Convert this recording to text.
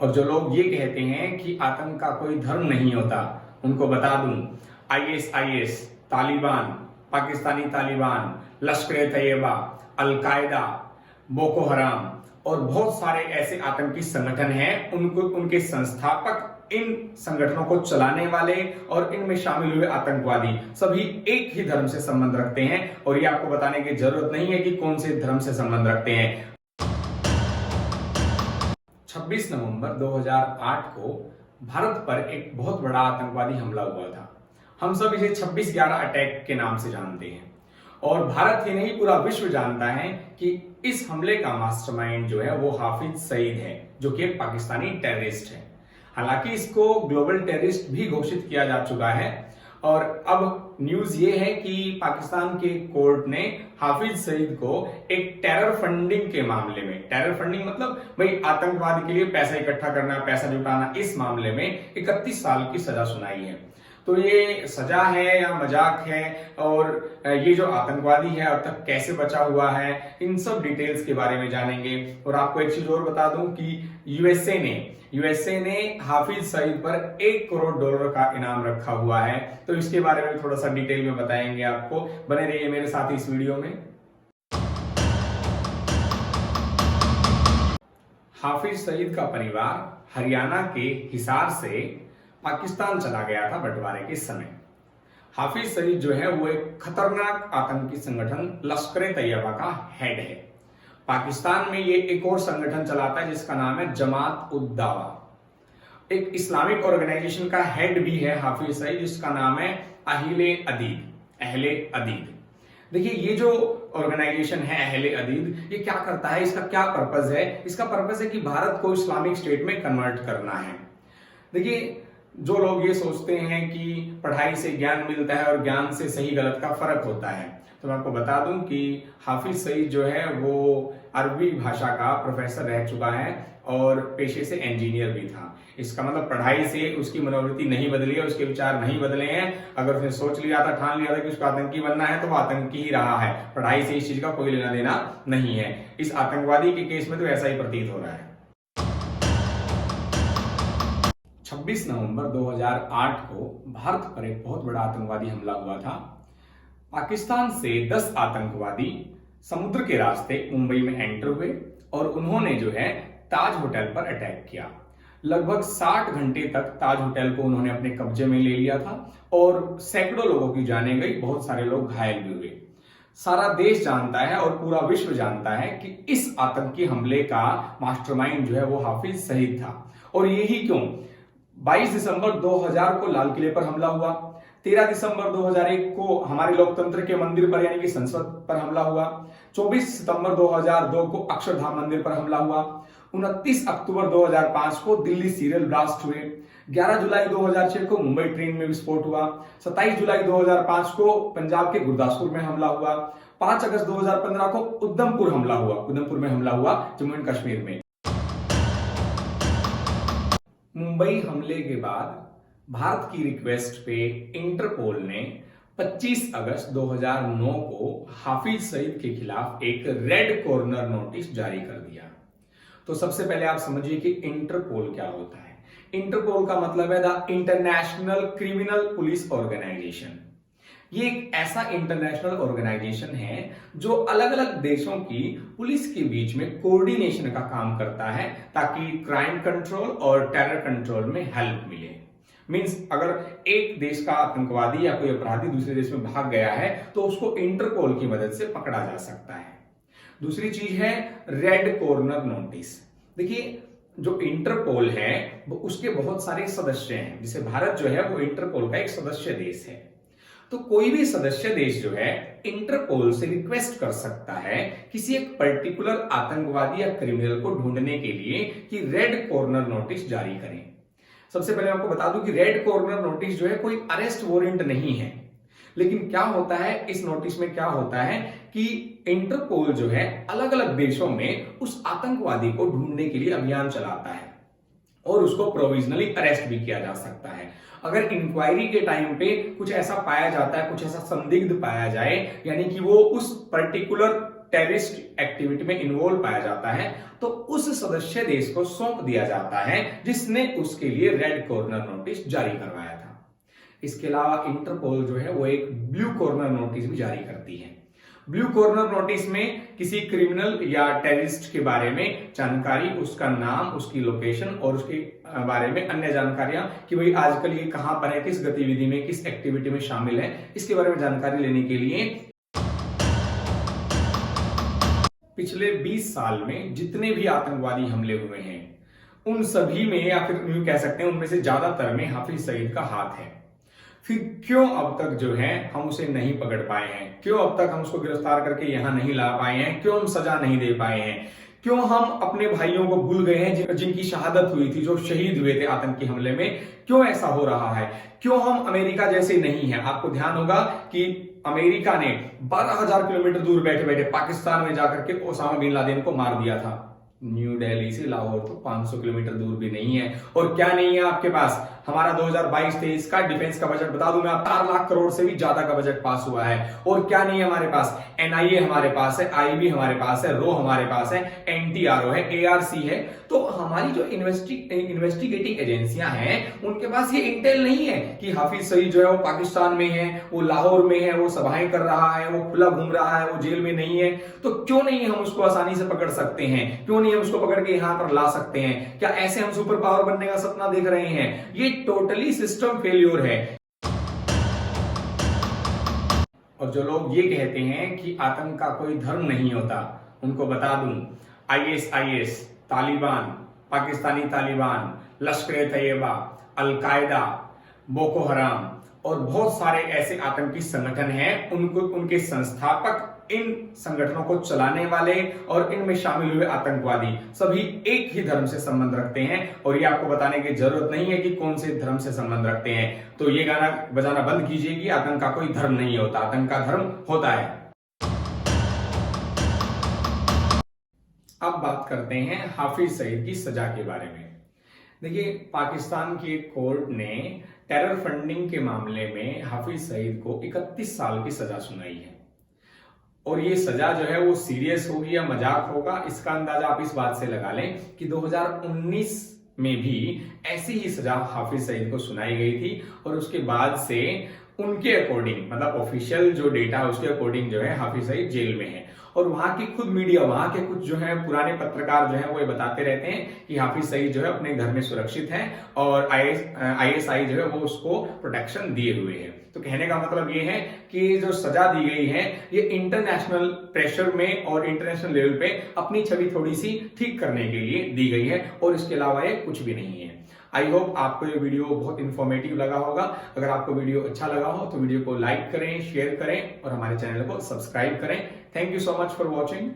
और जो लोग ये कहते हैं कि आतंक का कोई धर्म नहीं होता, उनको बता दूं, ISIS, Taliban, Pakistani Taliban, Lashkar-e-Taiba, al-Qaeda, Boko Haram और बहुत सारे ऐसे आतंकी संगठन हैं, उनको उनके संस्थापक, इन संगठनों को चलाने वाले और इनमें शामिल हुए आतंकवादी सभी एक ही धर्म से संबंध रखते हैं। और ये आपको बताने की जरूरत नहीं है कि कौन से धर्म से संबंध रखते हैं। 26 नवंबर 2008 को भारत पर एक बहुत बड़ा आतंकवादी हमला हुआ था। हम सब इसे 26/11 अटैक के नाम से जानते हैं और भारत ही नहीं पूरा विश्व जानता है कि इस हमले का मास्टरमाइंड जो है वो हाफिज सईद है, जो कि एक पाकिस्तानी टेररिस्ट है। हालांकि इसको ग्लोबल टेररिस्ट भी घोषित किया जा चुका है और अब न्यूज ये है कि पाकिस्तान के कोर्ट ने हाफिज सईद को एक टेरर फंडिंग के मामले में, टेरर फंडिंग मतलब भाई आतंकवाद के लिए पैसा इकट्ठा करना, पैसा जुटाना, इस मामले में 31 साल की सजा सुनाई है। तो ये सजा है या मजाक है, और ये जो आतंकवादी है अब तक कैसे बचा हुआ है, इन सब डिटेल्स के बारे में जानेंगे। और आपको एक चीज और बता दूं कि यूएसए ने हाफिज सईद पर $1 करोड़ का इनाम रखा हुआ है। तो इसके बारे में थोड़ा सा डिटेल में बताएंगे आपको, बने रहिए मेरे साथ इस वीडियो में। हाफिज सईद का परिवार हरियाणा के हिसार से पाकिस्तान चला गया था बंटवारे के समय। हाफिज सईद जो है वो एक खतरनाक आतंकी संगठन लश्कर-ए-तैयबा का हेड है। पाकिस्तान में ये एक और संगठन चलाता है जिसका नाम है जमात-उद-दावा। एक इस्लामिक ऑर्गेनाइजेशन का हेड भी है हाफिज सईद, जिसका नाम है अहले अदीद। देखिए ये जो ऑर्गेनाइजेशन है अहले अदीद, ये क्या करता है, इसका क्या पर्पज है? इसका पर्पज है कि भारत को इस्लामिक स्टेट में कन्वर्ट करना है। देखिए जो लोग ये सोचते हैं कि पढ़ाई से ज्ञान मिलता है और ज्ञान से सही गलत का फर्क होता है, तो मैं आपको बता दूं कि हाफिज सईद जो है वो अरबी भाषा का प्रोफेसर रह चुका है और पेशे से इंजीनियर भी था। इसका मतलब पढ़ाई से उसकी मनोवृत्ति नहीं बदली है, उसके विचार नहीं बदले हैं। अगर उसने सोच लिया था, ठान लिया था कि उसको आतंकी बनना है, तो वो आतंकी ही रहा है। पढ़ाई से इस चीज का कोई लेना देना नहीं है। इस आतंकवादी के केस में तो ऐसा ही प्रतीत हो रहा है। 26 नवंबर 2008 को भारत पर एक बहुत बड़ा आतंकवादी हमला हुआ था। पाकिस्तान से 10 आतंकवादी समुद्र के रास्ते मुंबई में एंटर हुए और उन्होंने जो है ताज होटल पर अटैक किया। लगभग 60 घंटे तक ताज होटल को उन्होंने अपने कब्जे में ले लिया था और सैकड़ों लोगों की जानें गई, बहुत सारे लोग घायल भी हुए। सारा देश जानता है और पूरा विश्व जानता है कि इस आतंकी हमले का मास्टरमाइंड जो है वो हाफिज सईद था। और यही क्यों, 22 दिसंबर 2000 को लाल किले पर हमला हुआ, 13 दिसंबर 2001 को हमारे लोकतंत्र के मंदिर पर यानी कि संसद पर हमला हुआ, 24 सितंबर 2002 को अक्षरधाम मंदिर पर हमला हुआ, 29 अक्टूबर 2005 को दिल्ली सीरियल ब्लास्ट हुए, 11 जुलाई 2006 को मुंबई ट्रेन में विस्फोट हुआ, 27 जुलाई 2005 को पंजाब के गुरदासपुर में हमला हुआ, 5 अगस्त 2015 को उधमपुर में हमला हुआ जम्मू एंड कश्मीर में। मुंबई हमले के बाद भारत की रिक्वेस्ट पे इंटरपोल ने 25 अगस्त 2009 को हाफिज सईद के खिलाफ एक रेड कॉर्नर नोटिस जारी कर दिया। तो सबसे पहले आप समझिए कि इंटरपोल क्या होता है। इंटरपोल का मतलब है the International Criminal Police Organization. ये एक ऐसा इंटरनेशनल ऑर्गेनाइजेशन है जो अलग अलग देशों की पुलिस के बीच में कोऑर्डिनेशन का काम करता है ताकि क्राइम कंट्रोल और टेरर कंट्रोल में हेल्प मिले। मींस अगर एक देश का आतंकवादी या कोई अपराधी दूसरे देश में भाग गया है तो उसको इंटरपोल की मदद से पकड़ा जा सकता है। दूसरी चीज है रेड कॉर्नर नोटिस। देखिए जो इंटरपोल है वो उसके बहुत सारे सदस्य हैं, जैसे भारत जो है वो इंटरपोल का एक सदस्य देश है। तो कोई भी सदस्य देश जो है इंटरपोल से रिक्वेस्ट कर सकता है किसी एक पर्टिकुलर आतंकवादी या क्रिमिनल को ढूंढने के लिए कि रेड कॉर्नर नोटिस जारी करें। सबसे पहले आपको बता दूं कि रेड कॉर्नर नोटिस जो है कोई अरेस्ट वारंट नहीं है, लेकिन क्या होता है इस नोटिस में, क्या होता है कि इंटरपोल जो है अलग अलग देशों में उस आतंकवादी को ढूंढने के लिए अभियान चलाता है और उसको प्रोविजनली अरेस्ट भी किया जा सकता है। अगर इंक्वायरी के टाइम पे कुछ ऐसा पाया जाता है, कुछ ऐसा संदिग्ध पाया जाए, यानी कि वो उस पर्टिकुलर टेररिस्ट एक्टिविटी में इन्वॉल्व पाया जाता है तो उस सदस्य देश को सौंप दिया जाता है जिसने उसके लिए रेड कॉर्नर नोटिस जारी करवाया था। इसके अलावा इंटरपोल जो है वो एक ब्लू कॉर्नर नोटिस भी जारी करती है। ब्लू कॉर्नर नोटिस में किसी क्रिमिनल या टेररिस्ट के बारे में जानकारी, उसका नाम, उसकी लोकेशन और उसके बारे में अन्य जानकारियां कि भाई आजकल ये कहां पर है, किस गतिविधि में, किस एक्टिविटी में शामिल है, इसके बारे में जानकारी लेने के लिए पिछले 20 साल में जितने भी आतंकवादी हमले हुए हैं उन सभी में, या फिर यूं कह सकते हैं उनमें से ज्यादातर में हाफिज सईद का हाथ है। फिर क्यों अब तक जो है हम उसे नहीं पकड़ पाए हैं, क्यों अब तक हम उसको गिरफ्तार करके यहां नहीं ला पाए हैं, क्यों हम सजा नहीं दे पाए हैं, क्यों हम अपने भाइयों को भूल गए हैं जिनकी शहादत हुई थी, जो शहीद हुए थे आतंकी हमले में, क्यों ऐसा हो रहा है, क्यों हम अमेरिका जैसे नहीं है। आपको ध्यान होगा कि अमेरिका ने 12,000 किलोमीटर दूर बैठे बैठे पाकिस्तान में जाकर के ओसामा बिन लादेन को मार दिया था। न्यू दिल्ली से लाहौर तो 500 किलोमीटर दूर भी नहीं है। और क्या नहीं है आपके पास, हमारा 2022-23 का डिफेंस का बजट बता दूं मैं, 4 लाख करोड़ से भी ज्यादा का बजट पास हुआ है। और क्या नहीं है हमारे पास, एनआईए हमारे पास है, आईबी हमारे पास है, रो हमारे पास है, एनटीआरओ है, एआरसी है। तो हमारी जो इन्वेस्टिगेटिंग एजेंसियां हैं उनके पास ये इंटेल नहीं है कि हाफिज सईद जो है वो पाकिस्तान में है, वो लाहौर में है, वो सभाएं कर रहा है, वो खुला घूम रहा है, वो जेल में नहीं है। तो क्यों नहीं हम उसको आसानी से पकड़ सकते हैं, क्यों नहीं हम उसको पकड़ के यहां पर ला सकते हैं? क्या ऐसे हम सुपर पावर बनने का सपना देख रहे हैं? ये टोटली सिस्टम फेल्योर है। और जो लोग ये कहते हैं कि आतंक का कोई धर्म नहीं होता, उनको बता दूं, ISIS, Taliban, Pakistani Taliban, Lashkar-e-Taiba, al-Qaeda, Boko Haram और बहुत सारे ऐसे आतंकी संगठन हैं, उनके संस्थापक, इन संगठनों को चलाने वाले और इनमें शामिल हुए आतंकवादी सभी एक ही धर्म से संबंध रखते हैं। और ये आपको बताने की जरूरत नहीं है कि कौन से धर्म से संबंध रखते हैं। तो ये गाना बजाना बंद कीजिए कि आतंक का कोई धर्म नहीं होता, आतंक का धर्म होता है। अब बात करते हैं हाफिज सईद की सजा के बारे में। देखिए, पाकिस्तान की एक कोर्ट ने टेरर फंडिंग के मामले में हाफिज सईद को 31 साल की सजा सुनाई है। और ये सजा जो है वो सीरियस होगी या मजाक होगा, इसका अंदाजा आप इस बात से लगा लें कि 2019 में भी ऐसी ही सजा हाफिज सईद को सुनाई गई थी। और उसके बाद से उनके अकॉर्डिंग, मतलब ऑफिशियल जो डेटा है उसके अकॉर्डिंग जो है हाफिज सईद जेल में है। और वहां की खुद मीडिया, वहां के कुछ जो है पुराने पत्रकार जो है वो ये बताते रहते हैं कि हाफिज सईद जो है अपने घर में सुरक्षित है और आईएसआई जो है वो उसको प्रोटेक्शन दिए हुए है। तो कहने का मतलब ये है कि जो सजा दी गई है ये इंटरनेशनल प्रेशर में और इंटरनेशनल लेवल पे अपनी छवि थोड़ी सी ठीक करने के लिए दी गई है, और इसके अलावा ये कुछ भी नहीं है। आई होप आपको ये वीडियो बहुत इंफॉर्मेटिव लगा होगा। अगर आपको वीडियो अच्छा लगा हो तो वीडियो को लाइक करें, शेयर करें और हमारे चैनल को सब्सक्राइब करें। Thank you so much for watching.